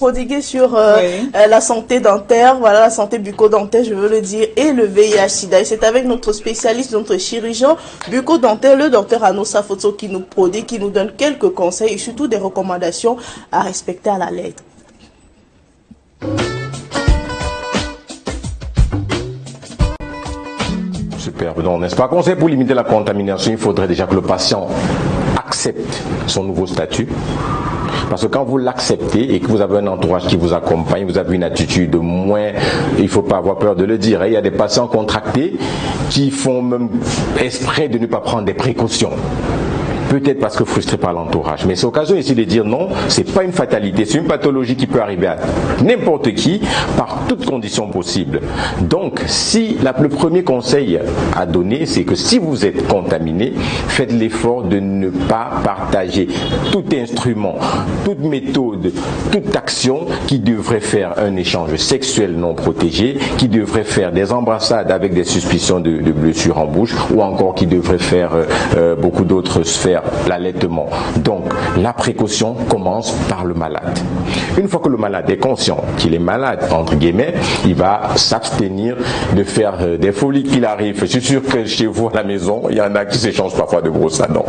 prodiguer sur la santé dentaire, voilà, la santé bucco-dentaire, je veux le dire, et le VIH-Sida. Et c'est avec notre spécialiste, notre chirurgien bucco-dentaire, le docteur Anosa Foto, qui nous prodigue, qui nous donne quelques conseils et surtout des recommandations à respecter à la lettre. Superbe, donc n'est-ce pas? Conseil pour limiter la contamination, il faudrait déjà que le patient accepte son nouveau statut. Parce que quand vous l'acceptez et que vous avez un entourage qui vous accompagne, vous avez une attitude moins, il ne faut pas avoir peur de le dire. Il y a des patients contractés qui font même exprès de ne pas prendre des précautions. Peut-être parce que frustré par l'entourage. Mais c'est l'occasion ici de dire non, c'est pas une fatalité, c'est une pathologie qui peut arriver à n'importe qui, par toutes conditions possibles. Donc, si le premier conseil à donner, c'est que si vous êtes contaminé, faites l'effort de ne pas partager tout instrument, toute méthode, toute action qui devrait faire un échange sexuel non protégé, qui devrait faire des embrassades avec des suspicions de blessures en bouche, ou encore qui devrait faire beaucoup d'autres sphères, l'allaitement. Donc, la précaution commence par le malade. Une fois que le malade est conscient qu'il est malade, entre guillemets, il va s'abstenir de faire des folies qu'il arrive. Je suis sûr que chez vous à la maison, il y en a qui s'échangent parfois de brosses à dents.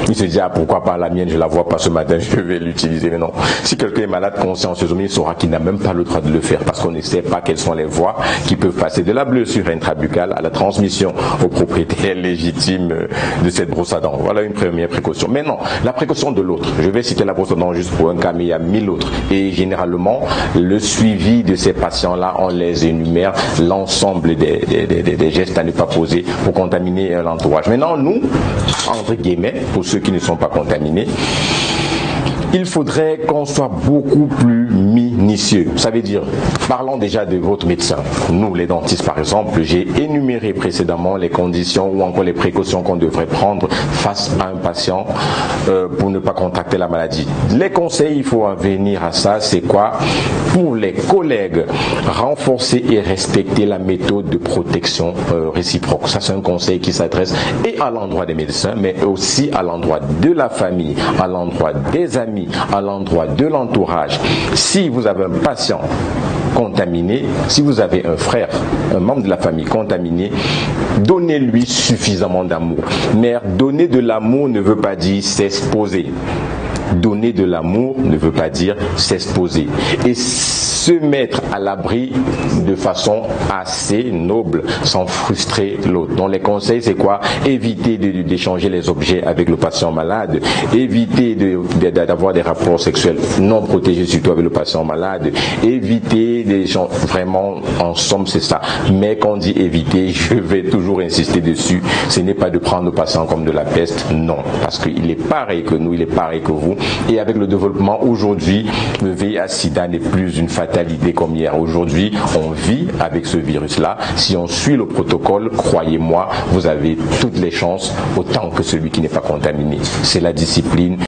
Il se dit, ah, pourquoi pas la mienne, je la vois pas ce matin, je vais l'utiliser. Mais non. Si quelqu'un est malade consciencieusement, il saura qu'il n'a même pas le droit de le faire parce qu'on ne sait pas quelles sont les voies qui peuvent passer de la blessure intrabuccale à la transmission aux propriétaires légitimes de cette brosse à dents. Voilà une première précaution. Maintenant, la précaution de l'autre. Je vais citer la brosse à dents juste pour un cas, mais il y a 1000 autres. Et généralement, le suivi de ces patients-là, on les énumère l'ensemble des gestes à ne pas poser pour contaminer l'entourage. Maintenant, nous, entre guillemets, pour ceux qui ne sont pas contaminés, il faudrait qu'on soit beaucoup plus minutieux. Ça veut dire, parlons déjà de votre médecin. Nous, les dentistes, par exemple, j'ai énuméré précédemment les conditions ou encore les précautions qu'on devrait prendre face à un patient pour ne pas contracter la maladie. Les conseils, il faut en venir à ça, c'est quoi? Pour les collègues, renforcer et respecter la méthode de protection réciproque. Ça, c'est un conseil qui s'adresse et à l'endroit des médecins, mais aussi à l'endroit de la famille, à l'endroit des amis, à l'endroit de l'entourage. Si vous avez un patient contaminé, si vous avez un frère, un membre de la famille contaminé, donnez-lui suffisamment d'amour. Mais donner de l'amour ne veut pas dire s'exposer. Donner de l'amour ne veut pas dire s'exposer. Et se mettre à l'abri de façon assez noble, sans frustrer l'autre. Donc les conseils, c'est quoi? Éviter d'échanger les objets avec le patient malade, éviter d'avoir des rapports sexuels non protégés, surtout avec le patient malade, éviter des gens, vraiment, en somme, c'est ça. Mais quand on dit éviter, je vais toujours insister dessus, ce n'est pas de prendre le patient comme de la peste, non, parce qu'il est pareil que nous, il est pareil que vous, et avec le développement aujourd'hui, le VIH-Sida n'est plus une fatalité comme hier. Aujourd'hui, on vit avec ce virus-là. Si on suit le protocole, croyez-moi, vous avez toutes les chances, autant que celui qui n'est pas contaminé. C'est la discipline.